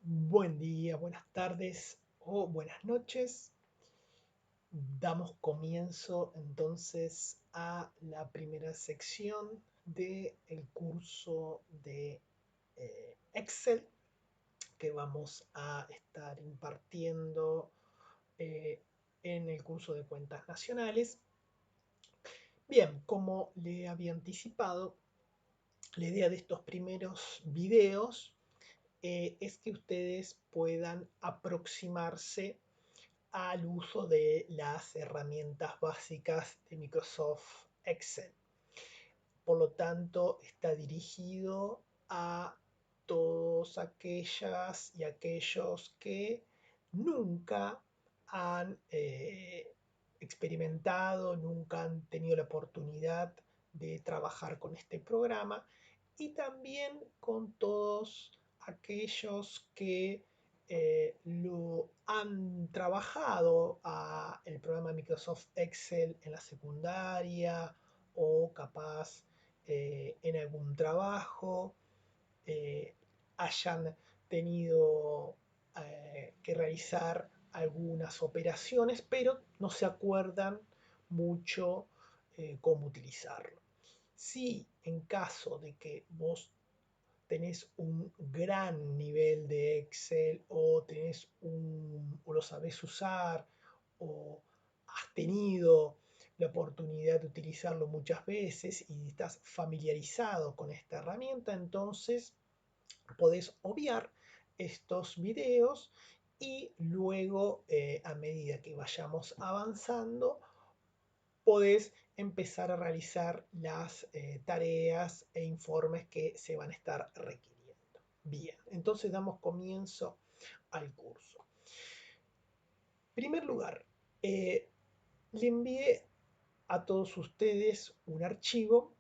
Buen día, buenas tardes o buenas noches. Damos comienzo entonces a la primera sección del curso de Excel que vamos a estar impartiendo eh, en el curso de cuentas nacionales. Bien, como le había anticipado, la idea de estos primeros videos es que ustedes puedan aproximarse al uso de las herramientas básicas de Microsoft Excel. Por lo tanto, está dirigido a todos aquellas y aquellos que nunca han experimentado, nunca han tenido la oportunidad de trabajar con este programa y también con todos aquellos que lo han trabajado el programa Microsoft Excel en la secundaria o capaz en algún trabajo, eh, hayan tenido que realizar algunas operaciones, pero no se acuerdan mucho cómo utilizarlo. Si en caso de que vos tenés un gran nivel de Excel o lo sabés usar o has tenido la oportunidad de utilizarlo muchas veces y estás familiarizado con esta herramienta, entonces podés obviar estos videos y luego a medida que vayamos avanzando podés empezar a realizar las tareas e informes que se van a estar requiriendo. Bien, entonces damos comienzo al curso. En primer lugar, le envié a todos ustedes un archivo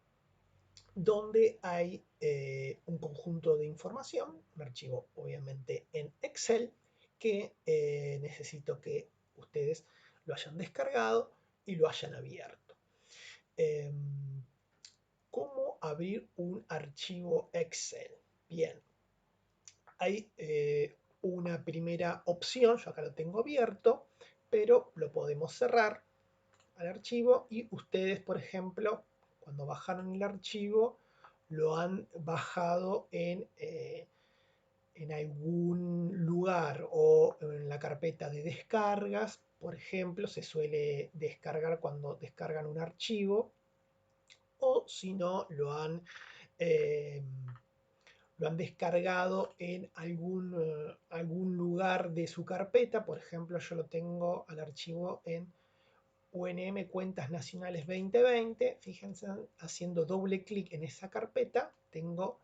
donde hay un conjunto de información, un archivo obviamente en Excel, que necesito que ustedes lo hayan descargado y lo hayan abierto. Eh, ¿Cómo abrir un archivo Excel? Bien, hay una primera opción, yo acá lo tengo abierto, pero lo podemos cerrar al archivo y ustedes, por ejemplo, cuando bajaron el archivo, lo han bajado en algún lugar o en la carpeta de descargas, por ejemplo, se suele descargar cuando descargan un archivo, o si no, eh, lo han descargado en algún lugar de su carpeta. Por ejemplo, yo lo tengo al archivo en UNM Cuentas Nacionales 2020. Fíjense, haciendo doble clic en esa carpeta, tengo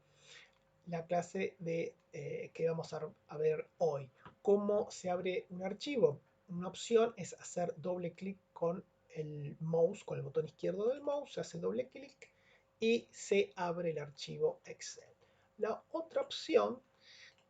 la clase que vamos a ver hoy. ¿Cómo se abre un archivo? Una opción es hacer doble clic con el mouse, con el botón izquierdo del mouse, se hace doble clic y se abre el archivo Excel. La otra opción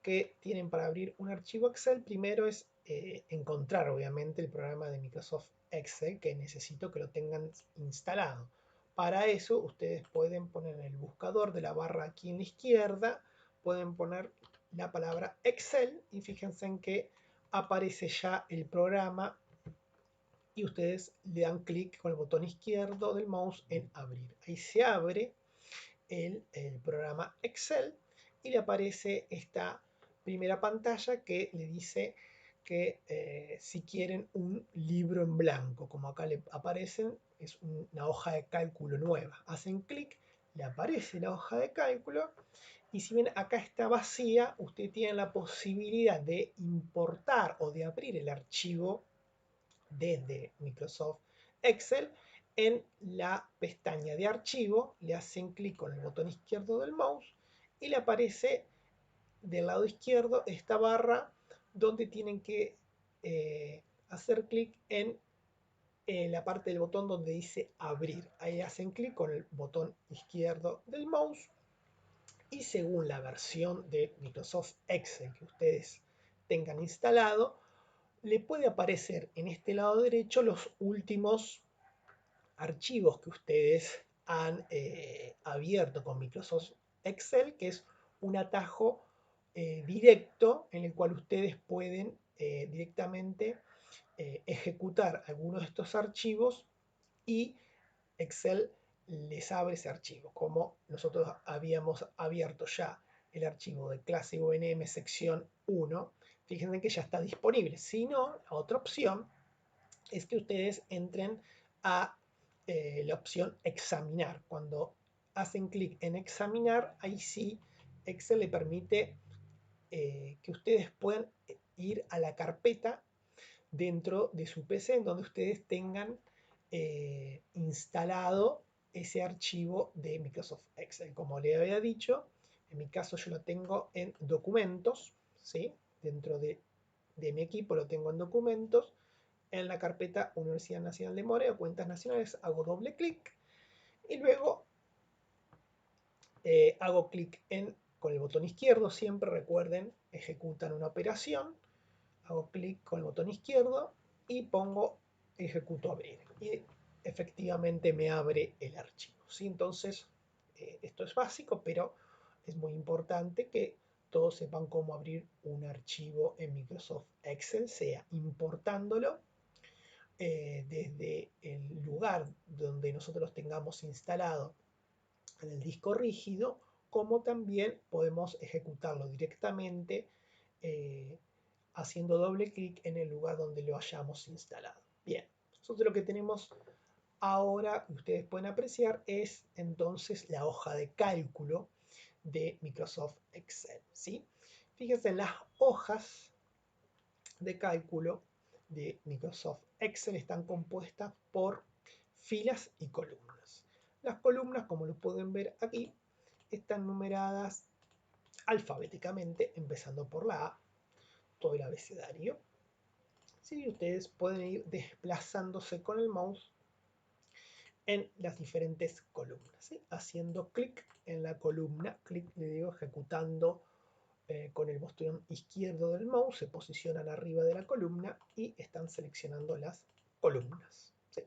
que tienen para abrir un archivo Excel, primero es encontrar obviamente el programa de Microsoft Excel, que necesito que lo tengan instalado. Para eso ustedes pueden poner en el buscador de la barra aquí en la izquierda, pueden poner la palabra Excel y fíjense en que aparece ya el programa y ustedes le dan clic con el botón izquierdo del mouse en abrir. Ahí se abre el programa Excel y le aparece esta primera pantalla que le dice que si quieren un libro en blanco, como acá le aparecen, es una hoja de cálculo nueva. Hacen clic, le aparece la hoja de cálculo y si bien acá está vacía, usted tiene la posibilidad de importar o de abrir el archivo desde Microsoft Excel. En la pestaña de archivo le hacen clic con el botón izquierdo del mouse y le aparece del lado izquierdo esta barra donde tienen que hacer clic en la parte del botón donde dice abrir. Ahí hacen clic con el botón izquierdo del mouse y según la versión de Microsoft Excel que ustedes tengan instalado, le puede aparecer en este lado derecho los últimos archivos que ustedes han abierto con Microsoft Excel, que es un atajo directo en el cual ustedes pueden directamente ejecutar algunos de estos archivos y Excel les abre ese archivo. Como nosotros habíamos abierto ya el archivo de clase UNM sección 1, fíjense que ya está disponible. Si no, la otra opción es que ustedes entren a la opción examinar. Cuando hacen clic en examinar, ahí sí Excel le permite que ustedes puedan ir a la carpeta dentro de su PC en donde ustedes tengan instalado ese archivo de Microsoft Excel. Como le había dicho, en mi caso yo lo tengo en documentos, ¿sí? Dentro de mi equipo lo tengo en documentos. En la carpeta Universidad Nacional de More o Cuentas Nacionales hago doble clic y luego hago clic con el botón izquierdo. Siempre recuerden, ejecutan una operación. Hago clic con el botón izquierdo y pongo ejecuto abrir. Y efectivamente me abre el archivo, ¿sí? Entonces, esto es básico, pero es muy importante que todos sepan cómo abrir un archivo en Microsoft Excel, sea importándolo desde el lugar donde nosotros tengamos instalado en el disco rígido, como también podemos ejecutarlo directamente haciendo doble clic en el lugar donde lo hayamos instalado. Bien, nosotros lo que tenemos ahora, ustedes pueden apreciar, es entonces la hoja de cálculo de Microsoft Excel, ¿sí? Fíjense, las hojas de cálculo de Microsoft Excel están compuestas por filas y columnas. Las columnas, como lo pueden ver aquí, están numeradas alfabéticamente, empezando por la A, todo el abecedario. Sí, ustedes pueden ir desplazándose con el mouse en las diferentes columnas, ¿sí? Haciendo clic en la columna, clic, le digo, ejecutando con el botón izquierdo del mouse, se posicionan arriba de la columna y están seleccionando las columnas, ¿sí?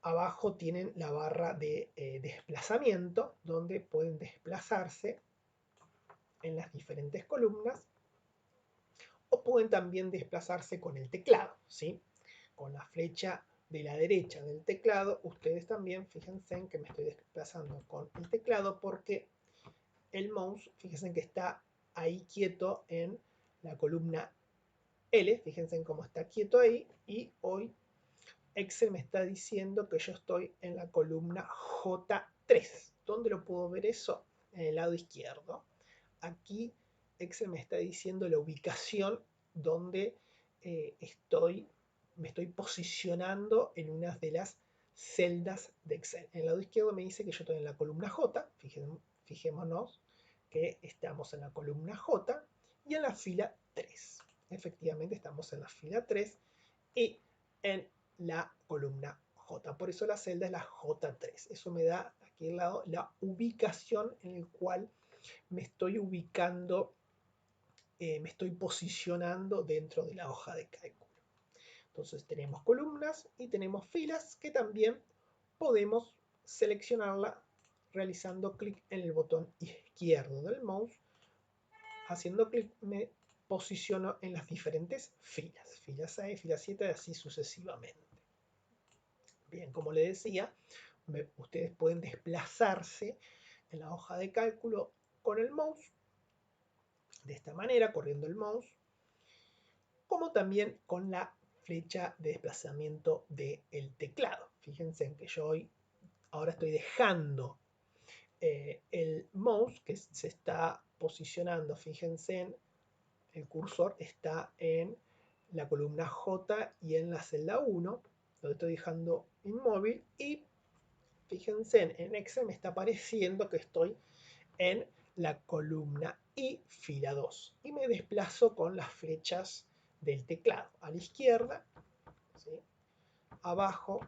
Abajo tienen la barra de desplazamiento, donde pueden desplazarse en las diferentes columnas o pueden también desplazarse con el teclado, ¿sí? Con la flecha de la derecha del teclado, ustedes también fíjense en que me estoy desplazando con el teclado porque el mouse, fíjense que está ahí quieto en la columna L, fíjense en cómo está quieto ahí, y hoy Excel me está diciendo que yo estoy en la columna J3. ¿Dónde lo puedo ver eso? En el lado izquierdo. Aquí Excel me está diciendo la ubicación donde me estoy posicionando en una de las celdas de Excel. En el lado izquierdo me dice que yo estoy en la columna J, fijémonos que estamos en la columna J y en la fila 3. Efectivamente estamos en la fila 3 y en la columna J. Por eso la celda es la J3. Eso me da aquí al lado la ubicación en el cual me estoy ubicando, me estoy posicionando dentro de la hoja de cálculo. Entonces tenemos columnas y tenemos filas que también podemos seleccionarla realizando clic en el botón izquierdo del mouse. Haciendo clic me posiciono en las diferentes filas. Fila 6, fila 7, así sucesivamente. Bien, como les decía, ustedes pueden desplazarse en la hoja de cálculo con el mouse, de esta manera, corriendo el mouse, como también con la flecha de desplazamiento del teclado. Fíjense en que yo ahora estoy dejando el mouse que se está posicionando, fíjense en el cursor está en la columna J y en la celda 1, lo estoy dejando inmóvil y fíjense en Excel me está apareciendo que estoy en la columna I, fila 2 y me desplazo con las flechas del teclado a la izquierda, ¿sí? Abajo,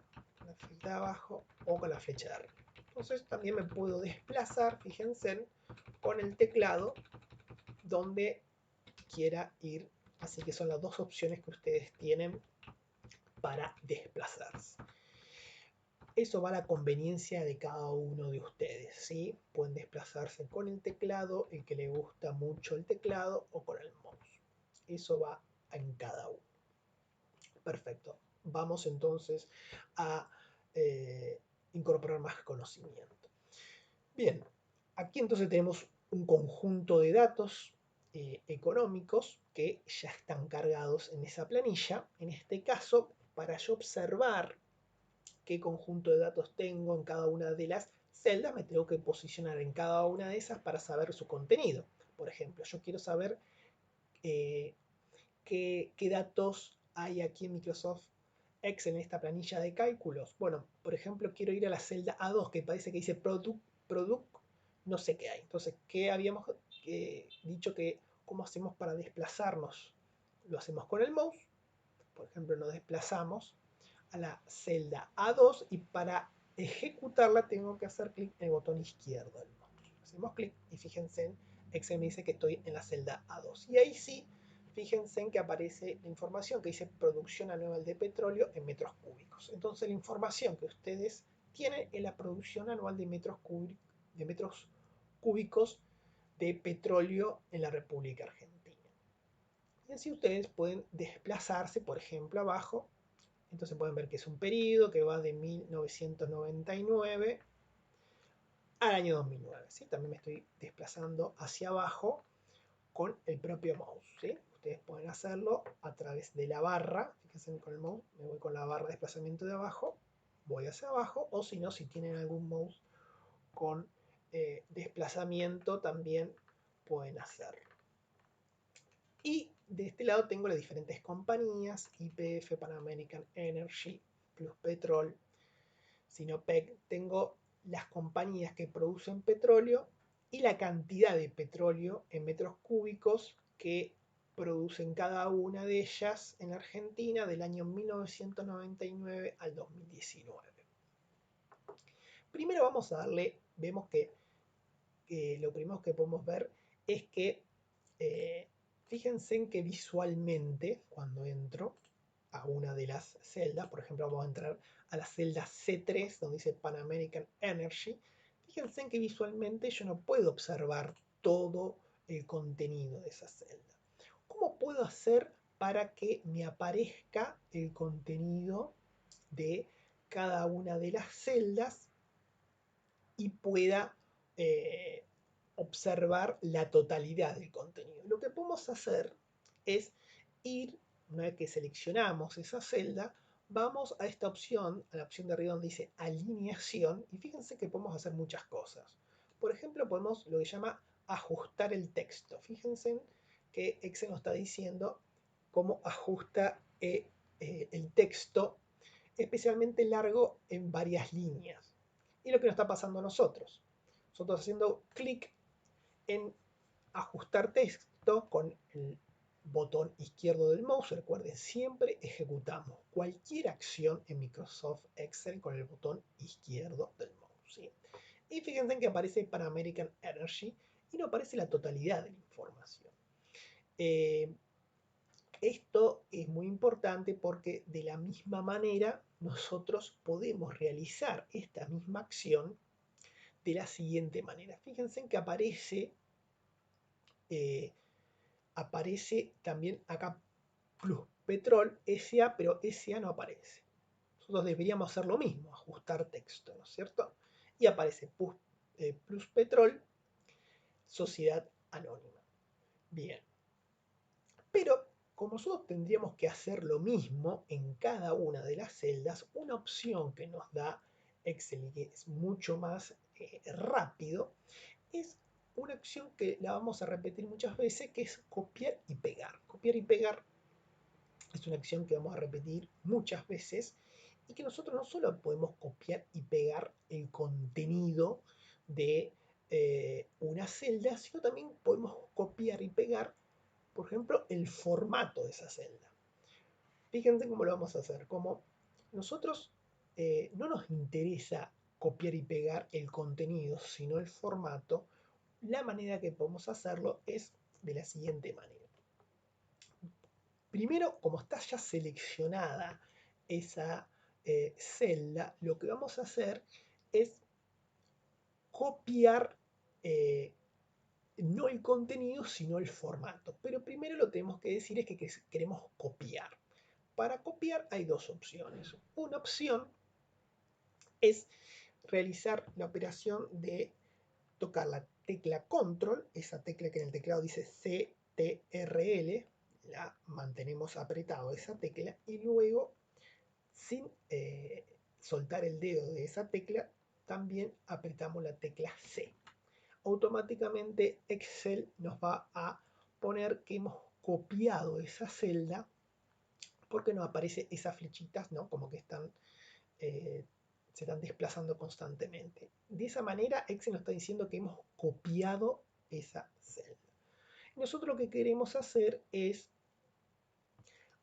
la flecha de abajo o con la flecha de arriba. Entonces también me puedo desplazar, fíjense, con el teclado donde quiera ir. Así que son las dos opciones que ustedes tienen para desplazarse. Eso va a la conveniencia de cada uno de ustedes, ¿sí? Pueden desplazarse con el teclado, el que le gusta mucho el teclado, o con el mouse. Eso va en cada uno. Perfecto. Vamos entonces a incorporar más conocimiento. Bien, aquí entonces tenemos un conjunto de datos económicos que ya están cargados en esa planilla. En este caso, para yo observar qué conjunto de datos tengo en cada una de las celdas, me tengo que posicionar en cada una de esas para saber su contenido. Por ejemplo, yo quiero saber eh, qué datos hay aquí en Microsoft Excel en esta planilla de cálculos. Bueno, por ejemplo, quiero ir a la celda A2 que parece que dice product, no sé qué hay. Entonces, ¿qué habíamos dicho que cómo hacemos para desplazarnos? Lo hacemos con el mouse. Por ejemplo, nos desplazamos a la celda A2 y para ejecutarla tengo que hacer clic en el botón izquierdo del mouse. Hacemos clic y fíjense en Excel me dice que estoy en la celda A2. Y ahí sí, fíjense en que aparece la información que dice producción anual de petróleo en metros cúbicos. Entonces la información que ustedes tienen es la producción anual de metros cúbicos de petróleo en la República Argentina. Y así ustedes pueden desplazarse, por ejemplo, abajo. Entonces pueden ver que es un periodo que va de 1999 al año 2009. ¿Sí? También me estoy desplazando hacia abajo con el propio mouse. ¿Sí? Ustedes pueden hacerlo a través de la barra. Fíjense con el mouse, me voy con la barra de desplazamiento de abajo, voy hacia abajo, o si no, si tienen algún mouse con desplazamiento, también pueden hacerlo. Y de este lado tengo las diferentes compañías, YPF, Pan American Energy, Pluspetrol, Sinopec. Tengo las compañías que producen petróleo y la cantidad de petróleo en metros cúbicos que producen cada una de ellas en Argentina del año 1999 al 2019. Primero vamos a darle, vemos que lo primero que podemos ver es que fíjense en que visualmente, cuando entro a una de las celdas, por ejemplo, vamos a entrar a la celda C3, donde dice Pan American Energy, fíjense en que visualmente yo no puedo observar todo el contenido de esa celda. ¿Cómo puedo hacer para que me aparezca el contenido de cada una de las celdas y pueda observar la totalidad del contenido? Lo que podemos hacer es ir, una vez que seleccionamos esa celda, vamos a esta opción, a la opción de arriba donde dice alineación, y fíjense que podemos hacer muchas cosas. Por ejemplo, podemos lo que llama ajustar el texto. Fíjense que Excel nos está diciendo cómo ajusta el texto, especialmente largo en varias líneas. Y lo que nos está pasando a nosotros. Nosotros haciendo clic en ajustar texto con el botón izquierdo del mouse. Recuerden, siempre ejecutamos cualquier acción en Microsoft Excel con el botón izquierdo del mouse. ¿Sí? Y fíjense en que aparece Pan American Energy y no aparece la totalidad de la información. Esto es muy importante porque de la misma manera nosotros podemos realizar esta misma acción de la siguiente manera. Fíjense en que aparece también acá Pluspetrol SA, pero SA no aparece. Nosotros deberíamos hacer lo mismo, ajustar texto, ¿no es cierto? Y aparece Pluspetrol, Sociedad Anónima. Bien. Pero como nosotros tendríamos que hacer lo mismo en cada una de las celdas, una opción que nos da Excel y que es mucho más rápido, es una acción que la vamos a repetir muchas veces, que es copiar y pegar. Copiar y pegar es una acción que vamos a repetir muchas veces y que nosotros no solo podemos copiar y pegar el contenido de una celda, sino también podemos copiar y pegar, por ejemplo, el formato de esa celda. Fíjense cómo lo vamos a hacer. Como nosotros no nos interesa copiar y pegar el contenido, sino el formato, la manera que podemos hacerlo es de la siguiente manera. Primero, como está ya seleccionada esa celda, lo que vamos a hacer es copiar no el contenido, sino el formato. Pero primero lo que tenemos que decir es que queremos copiar. Para copiar hay dos opciones. Una opción es realizar la operación de tocar la tecla Control, esa tecla que en el teclado dice CTRL, la mantenemos apretado esa tecla y luego sin soltar el dedo de esa tecla también apretamos la tecla C. Automáticamente Excel nos va a poner que hemos copiado esa celda porque nos aparece esas flechitas, ¿no? Como que eh, se están desplazando constantemente. De esa manera Excel nos está diciendo que hemos copiado esa celda. Nosotros lo que queremos hacer es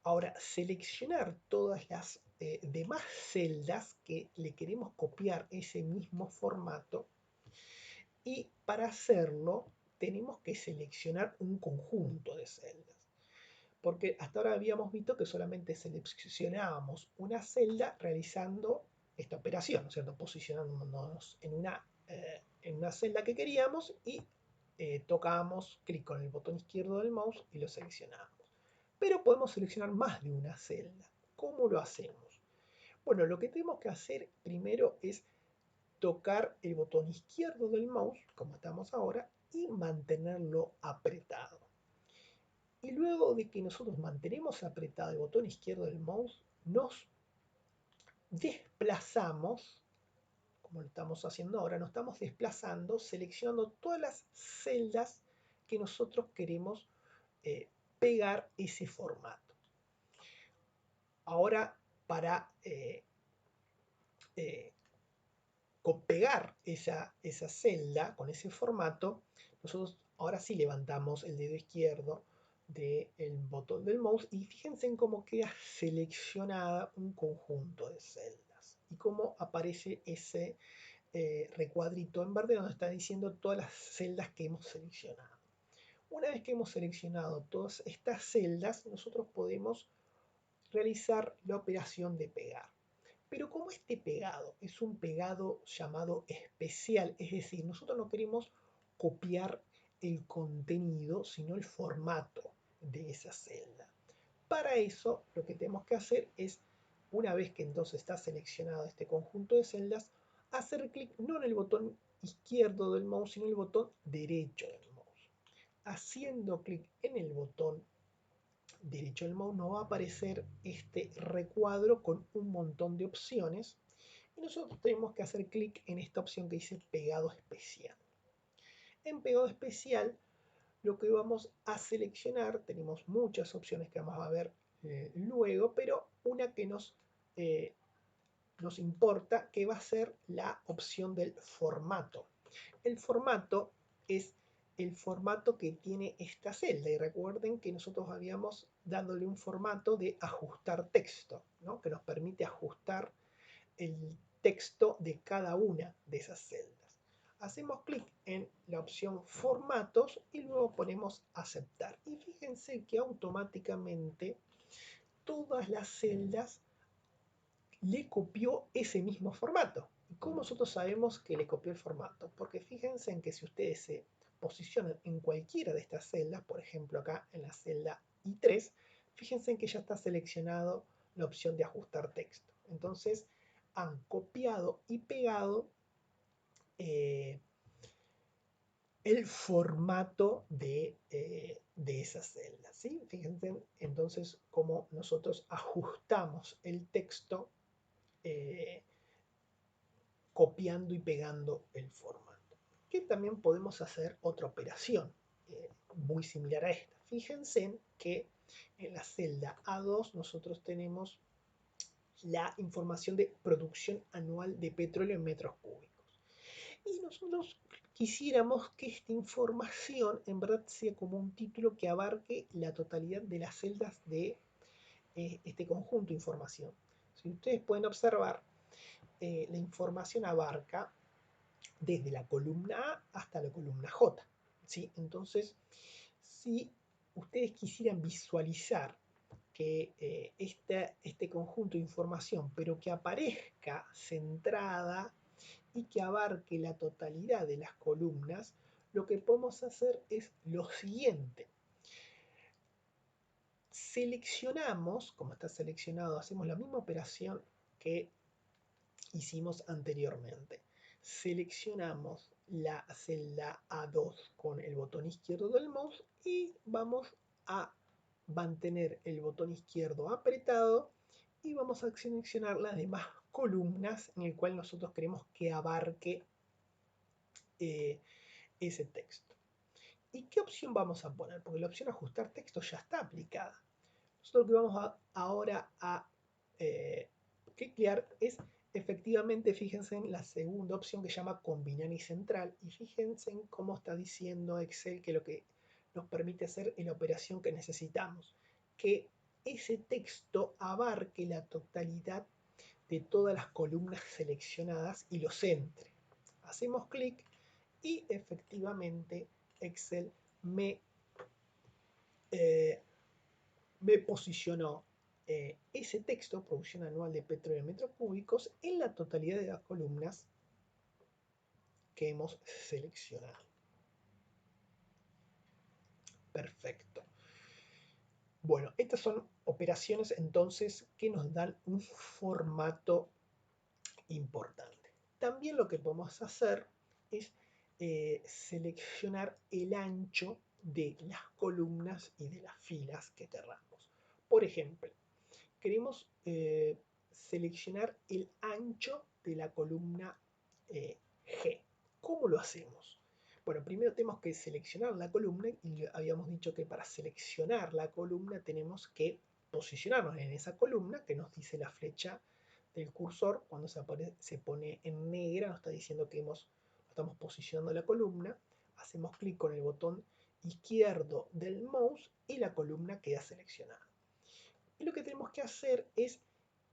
ahora seleccionar todas las demás celdas que le queremos copiar ese mismo formato y para hacerlo tenemos que seleccionar un conjunto de celdas. Porque hasta ahora habíamos visto que solamente seleccionábamos una celda realizando esta operación, ¿no es cierto? Posicionándonos en una celda que queríamos y tocábamos clic con el botón izquierdo del mouse y lo seleccionábamos. Pero podemos seleccionar más de una celda. ¿Cómo lo hacemos? Bueno, lo que tenemos que hacer primero es tocar el botón izquierdo del mouse, como estamos ahora, y mantenerlo apretado. Y luego de que nosotros mantenemos apretado el botón izquierdo del mouse, nos desplazamos, como lo estamos haciendo ahora, nos estamos desplazando, seleccionando todas las celdas que nosotros queremos pegar ese formato. Ahora, para pegar esa celda con ese formato, nosotros ahora sí levantamos el dedo izquierdo del botón del mouse y fíjense en cómo queda seleccionada un conjunto de celdas y cómo aparece ese recuadrito en verde donde está diciendo todas las celdas que hemos seleccionado. Una vez que hemos seleccionado todas estas celdas, nosotros podemos realizar la operación de pegar. Pero como este pegado es un pegado llamado especial, es decir, nosotros no queremos copiar el contenido, sino el formato de esa celda. Para eso, lo que tenemos que hacer es, una vez que entonces está seleccionado este conjunto de celdas, hacer clic no en el botón izquierdo del mouse, sino en el botón derecho del mouse. Haciendo clic en el botón derecho del mouse nos va a aparecer este recuadro con un montón de opciones y nosotros tenemos que hacer clic en esta opción que dice pegado especial. En pegado especial lo que vamos a seleccionar, tenemos muchas opciones que vamos a ver luego, pero una que nos importa que va a ser la opción del formato. El formato es el formato que tiene esta celda y recuerden que nosotros habíamos dándole un formato de ajustar texto, ¿no? Que nos permite ajustar el texto de cada una de esas celdas. Hacemos clic en la opción formatos y luego ponemos aceptar y fíjense que automáticamente todas las celdas le copió ese mismo formato. ¿Y cómo nosotros sabemos que le copió el formato? Porque fíjense en que si ustedes se posicionan en cualquiera de estas celdas, por ejemplo acá en la celda I3, fíjense en que ya está seleccionado la opción de ajustar texto. Entonces han copiado y pegado el formato de esas celdas. ¿Sí? Fíjense entonces cómo nosotros ajustamos el texto copiando y pegando el formato. Que también podemos hacer otra operación muy similar a esta. Fíjense que en la celda A2 nosotros tenemos la información de producción anual de petróleo en metros cúbicos. Y nosotros quisiéramos que esta información en verdad sea como un título que abarque la totalidad de las celdas de este conjunto de información. Si ustedes pueden observar, la información abarca desde la columna A hasta la columna J. ¿Sí? Entonces, si ustedes quisieran visualizar que este conjunto de información, pero que aparezca centrada y que abarque la totalidad de las columnas, lo que podemos hacer es lo siguiente. Seleccionamos, como está seleccionado, hacemos la misma operación que hicimos anteriormente. Seleccionamos la celda A2 con el botón izquierdo del mouse y vamos a mantener el botón izquierdo apretado y vamos a seleccionar las demás columnas en el cual nosotros queremos que abarque ese texto. ¿Y qué opción vamos a poner? Porque la opción ajustar texto ya está aplicada. Nosotros lo que vamos ahora a cliquear es efectivamente, fíjense en la segunda opción que se llama combinar y central, y fíjense en cómo está diciendo Excel que lo que nos permite hacer es la operación que necesitamos, que ese texto abarque la totalidad de todas las columnas seleccionadas y lo centre. Hacemos clic y efectivamente Excel me me posicionó ese texto, producción anual de petróleo en metros cúbicos, en la totalidad de las columnas que hemos seleccionado. Perfecto. Bueno, estas son operaciones entonces que nos dan un formato importante. También lo que podemos hacer es seleccionar el ancho de las columnas y de las filas que queramos. Por ejemplo, queremos seleccionar el ancho de la columna G. ¿Cómo lo hacemos? Bueno, primero tenemos que seleccionar la columna y habíamos dicho que para seleccionar la columna tenemos que posicionarnos en esa columna que nos dice la flecha del cursor. Cuando se pone en negra nos está diciendo que estamos posicionando la columna. Hacemos clic con el botón izquierdo del mouse y la columna queda seleccionada. Y lo que tenemos que hacer es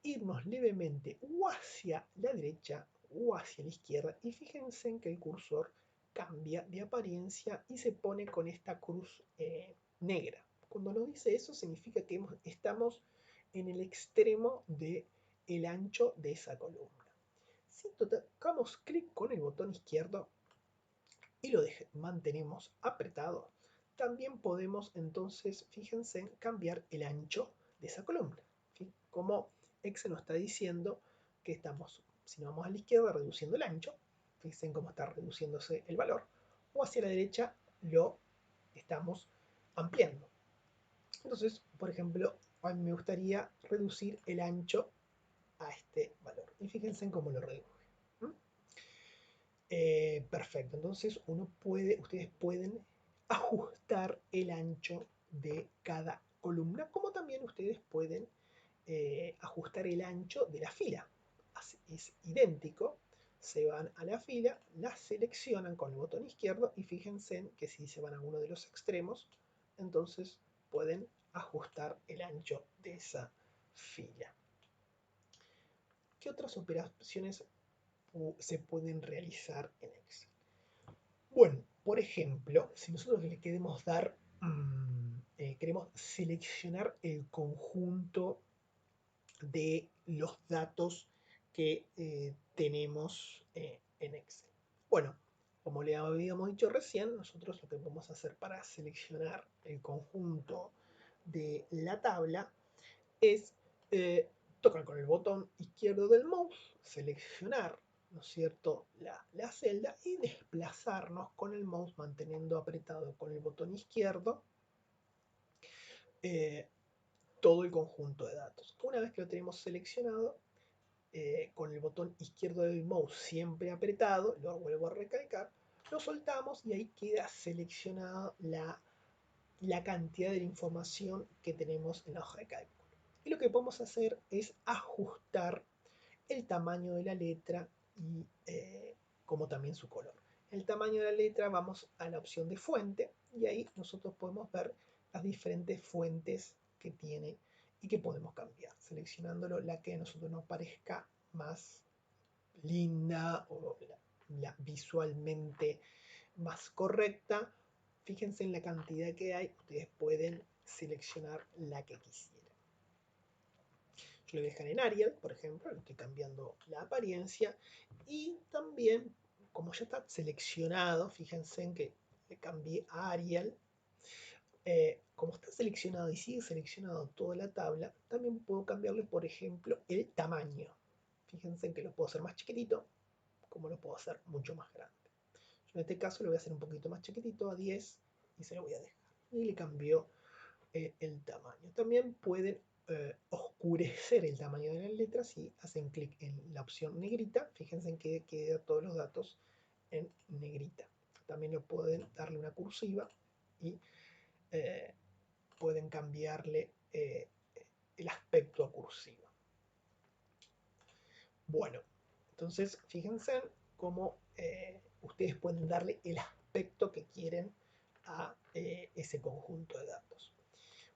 irnos levemente o hacia la derecha o hacia la izquierda y fíjense en que el cursor cambia de apariencia y se pone con esta cruz negra. Cuando nos dice eso significa que estamos en el extremo del ancho de esa columna. Si tocamos clic con el botón izquierdo y lo mantenemos apretado, también podemos entonces, fíjense, cambiar el ancho de esa columna. ¿Sí? Como Excel nos está diciendo que estamos, si nos vamos a la izquierda, reduciendo el ancho, fíjense cómo está reduciéndose el valor, o hacia la derecha lo estamos ampliando. Entonces, por ejemplo, a mí me gustaría reducir el ancho a este valor. Y fíjense en cómo lo reduje. Perfecto, entonces ustedes pueden ajustar el ancho de cada columna, como también ustedes pueden ajustar el ancho de la fila. Es idéntico, se van a la fila, la seleccionan con el botón izquierdo y fíjense que si se van a uno de los extremos, entonces pueden ajustar el ancho de esa fila. ¿Qué otras operaciones se pueden realizar en Excel? Bueno, por ejemplo, si nosotros le queremos queremos seleccionar el conjunto de los datos que tenemos en Excel. Bueno, como le habíamos dicho recién, nosotros lo que podemos hacer para seleccionar el conjunto de la tabla es tocar con el botón izquierdo del mouse, seleccionar, ¿no es cierto?, la celda y desplazarnos con el mouse manteniendo apretado con el botón izquierdo todo el conjunto de datos. Una vez que lo tenemos seleccionado, con el botón izquierdo del mouse siempre apretado, lo vuelvo a recalcar, lo soltamos y ahí queda seleccionada la cantidad de la información que tenemos en la hoja de cálculo. Y lo que podemos hacer es ajustar el tamaño de la letra y como también su color. El tamaño de la letra vamos a la opción de fuente y ahí nosotros podemos ver las diferentes fuentes que tiene y que podemos cambiar, seleccionándolo la que a nosotros nos parezca más linda o la visualmente más correcta. Fíjense en la cantidad que hay, ustedes pueden seleccionar la que quisieran. lo voy a dejar en Arial, por ejemplo, le estoy cambiando la apariencia. Y también, como ya está seleccionado, fíjense en que le cambié a Arial. Como está seleccionado y sigue seleccionado toda la tabla, también puedo cambiarle, por ejemplo, el tamaño. Fíjense en que lo puedo hacer más chiquitito, como lo puedo hacer mucho más grande. Yo en este caso lo voy a hacer un poquito más chiquitito, a 10, y se lo voy a dejar. Y le cambio el tamaño. También pueden oscurecer el tamaño de las letras si hacen clic en la opción negrita. Fíjense en que queda todos los datos en negrita. También lo pueden darle una cursiva y eh, pueden cambiarle el aspecto a cursiva. Bueno, entonces fíjense cómo ustedes pueden darle el aspecto que quieren a ese conjunto de datos.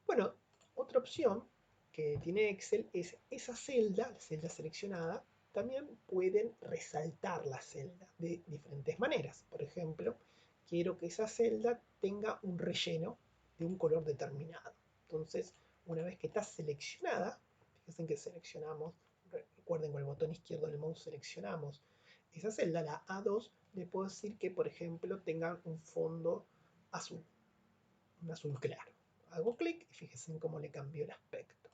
Bueno, otra opción que tiene Excel es esa celda, la celda seleccionada, también pueden resaltar la celda de diferentes maneras. Por ejemplo, quiero que esa celda tenga un relleno de un color determinado. Entonces, una vez que está seleccionada, fíjense que seleccionamos, recuerden con el botón izquierdo del mouse seleccionamos esa celda, la A2, le puedo decir que, por ejemplo, tenga un fondo azul, un azul claro. Hago clic y fíjense en cómo le cambió el aspecto.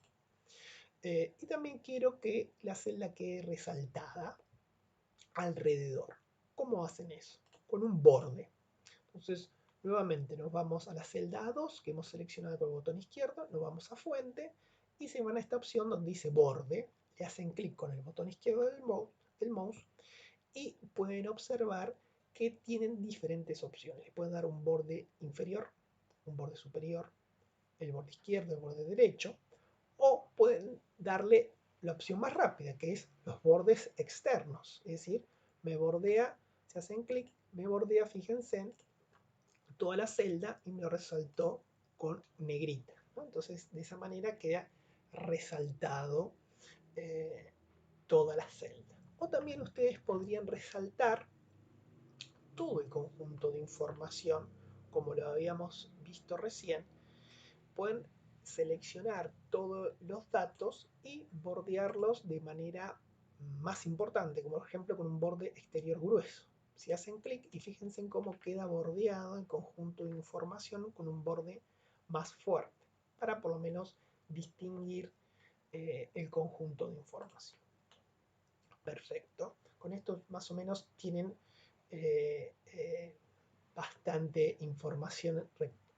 Y también quiero que la celda quede resaltada alrededor. ¿Cómo hacen eso? Con un borde. Entonces, nuevamente nos vamos a la celda A2 que hemos seleccionado con el botón izquierdo, nos vamos a fuente y se van a esta opción donde dice borde. Le hacen clic con el botón izquierdo del mouse y pueden observar que tienen diferentes opciones. Le pueden dar un borde inferior, un borde superior, el borde izquierdo, el borde derecho, o pueden darle la opción más rápida, que es los bordes externos, es decir, me bordea, si hacen clic, me bordea, fíjense, en toda la celda y me lo resaltó con negrita, ¿no? Entonces, de esa manera queda resaltado toda la celda. O también ustedes podrían resaltar todo el conjunto de información, como lo habíamos visto recién. Pueden seleccionar todos los datos y bordearlos de manera más importante, como por ejemplo con un borde exterior grueso. Si hacen clic y fíjense en cómo queda bordeado el conjunto de información con un borde más fuerte, para por lo menos distinguir el conjunto de información. Perfecto. Con esto más o menos tienen bastante información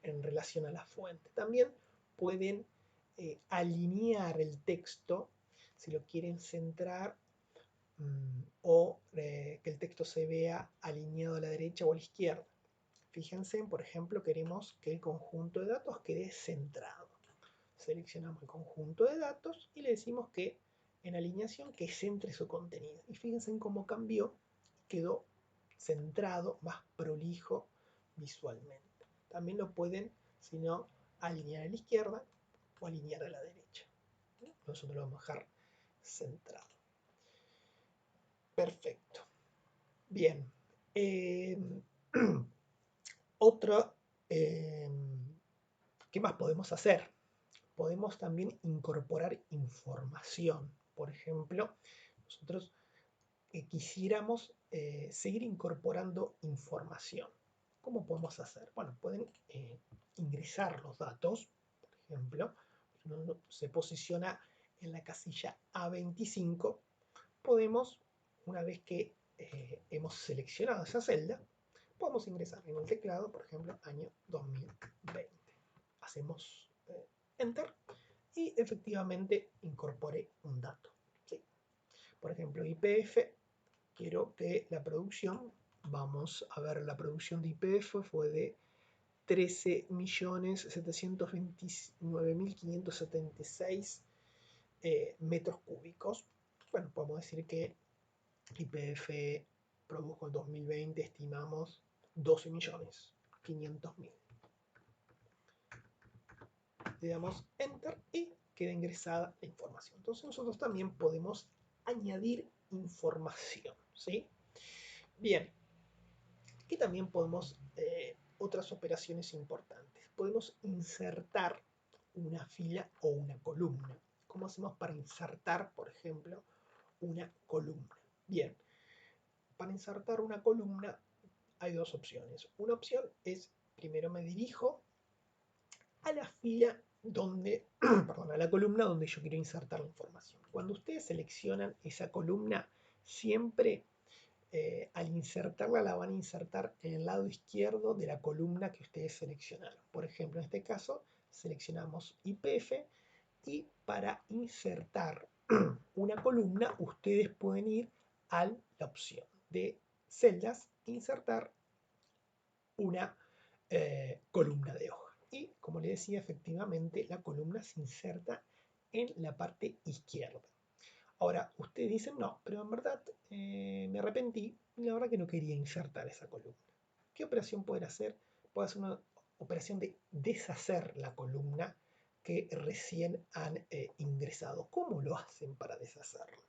en relación a la fuente. También pueden alinear el texto si lo quieren centrar o que el texto se vea alineado a la derecha o a la izquierda. Fíjense, por ejemplo, queremos que el conjunto de datos quede centrado. Seleccionamos el conjunto de datos y le decimos que en alineación que centre su contenido. Y fíjense en cómo cambió, quedó centrado, más prolijo visualmente. También lo pueden, si no, alinear a la izquierda o alinear a la derecha. Nosotros lo vamos a dejar centrado. Perfecto. Bien. Otra, ¿qué más podemos hacer? Podemos también incorporar información. Por ejemplo, nosotros quisiéramos seguir incorporando información. ¿Cómo podemos hacer? Bueno, pueden ingresar los datos, por ejemplo, uno se posiciona en la casilla A25, podemos, una vez que hemos seleccionado esa celda, podemos ingresar en el teclado, por ejemplo, año 2020. Hacemos Enter y efectivamente incorpore un dato. ¿Sí? Por ejemplo, IPF, quiero que la producción, vamos a ver, la producción de IPF fue de 13.729.576 metros cúbicos. Bueno, podemos decir que IPF produjo en 2020, estimamos 12.500.000. Le damos Enter y queda ingresada la información. Entonces nosotros también podemos añadir información, ¿sí? Bien, aquí también podemos, otras operaciones importantes. Podemos insertar una fila o una columna. cómo hacemos para insertar, por ejemplo, una columna. Bien, para insertar una columna hay dos opciones. Una opción es, primero me dirijo a la fila donde, perdón, a la columna donde yo quiero insertar la información. Cuando ustedes seleccionan esa columna, siempre al insertarla la van a insertar en el lado izquierdo de la columna que ustedes seleccionaron. Por ejemplo, en este caso seleccionamos YPF y para insertar una columna ustedes pueden ir a la opción de celdas, insertar una columna de hoja. Y como les decía, efectivamente la columna se inserta en la parte izquierda. Ahora, ustedes dicen, no, pero en verdad me arrepentí y la verdad que no quería insertar esa columna. ¿Qué operación pueden hacer? Pueden hacer una operación de deshacer la columna que recién han ingresado. ¿Cómo lo hacen para deshacerlo?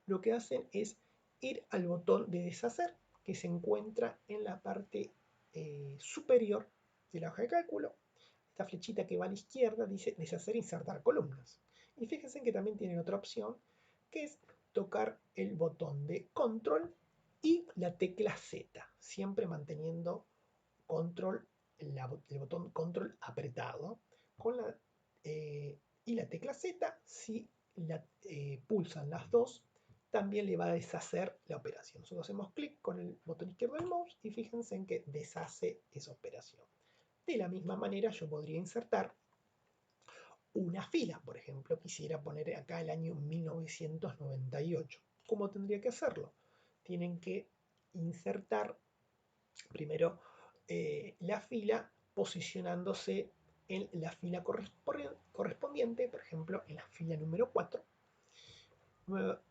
Lo que hacen es ir al botón de deshacer que se encuentra en la parte superior de la hoja de cálculo. Esta flechita que va a la izquierda dice deshacer e insertar columnas. Y fíjense que también tienen otra opción que es tocar el botón de control y la tecla Z, siempre manteniendo control, el botón control apretado con y la tecla Z, si pulsan las dos, también le va a deshacer la operación. Nosotros hacemos clic con el botón izquierdo del mouse y fíjense en que deshace esa operación. De la misma manera yo podría insertar una fila, por ejemplo, quisiera poner acá el año 1998. ¿Cómo tendría que hacerlo? Tienen que insertar primero la fila posicionándose en la fila correspondiente, por ejemplo, en la fila número 4.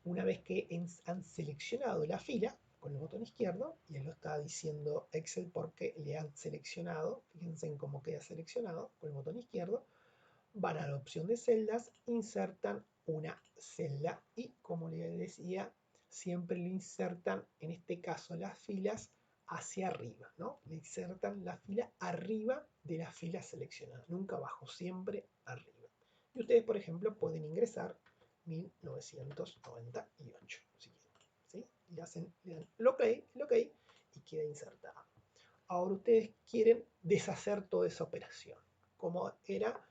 Una vez que han seleccionado la fila con el botón izquierdo, y él lo está diciendo Excel porque le han seleccionado, fíjense en cómo queda seleccionado con el botón izquierdo, van a la opción de celdas, insertan una celda y como les decía, siempre le insertan, en este caso las filas, hacia arriba, ¿no? Le insertan la fila arriba de la fila seleccionada, nunca abajo, siempre arriba. Y ustedes, por ejemplo, pueden ingresar 1998, si quieren, ¿sí? Le dan el OK y queda insertada. Ahora ustedes quieren deshacer toda esa operación. Como era,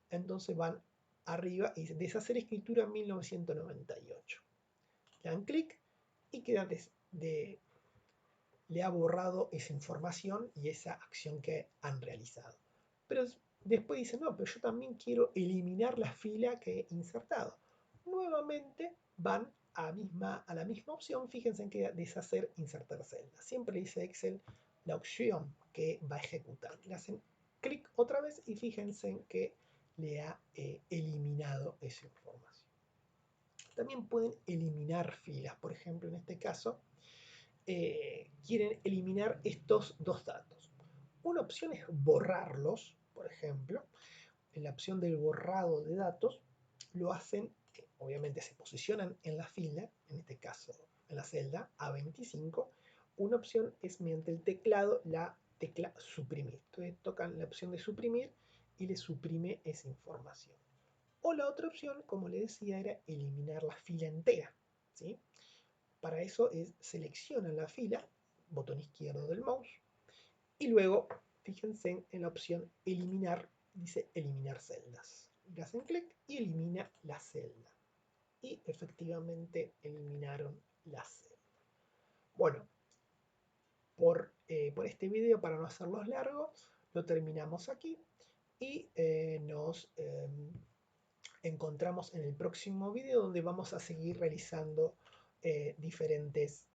entonces van arriba y dicen deshacer escritura 1998. Le dan clic y queda le ha borrado esa información y esa acción que han realizado. Pero después dicen, no, pero yo también quiero eliminar la fila que he insertado. Nuevamente van a la misma opción, fíjense en que deshacer, insertar celda. Siempre le dice Excel la opción que va a ejecutar. Le hacen clic otra vez y fíjense en que le ha eliminado esa información. También pueden eliminar filas, por ejemplo, en este caso, quieren eliminar estos dos datos. Una opción es borrarlos, por ejemplo. En la opción del borrado de datos, lo hacen, obviamente se posicionan en la fila, en este caso en la celda A25. Una opción es mediante el teclado, la tecla suprimir. Entonces tocan la opción de suprimir y le suprime esa información. O la otra opción, como les decía, era eliminar la fila entera, ¿sí? Para eso seleccionan la fila, botón izquierdo del mouse, y luego fíjense en la opción eliminar, dice eliminar celdas. Le hacen clic y elimina la celda. Y efectivamente eliminaron la celda. Bueno, por este video, para no hacerlos largos, lo terminamos aquí y nos encontramos en el próximo video donde vamos a seguir realizando diferentes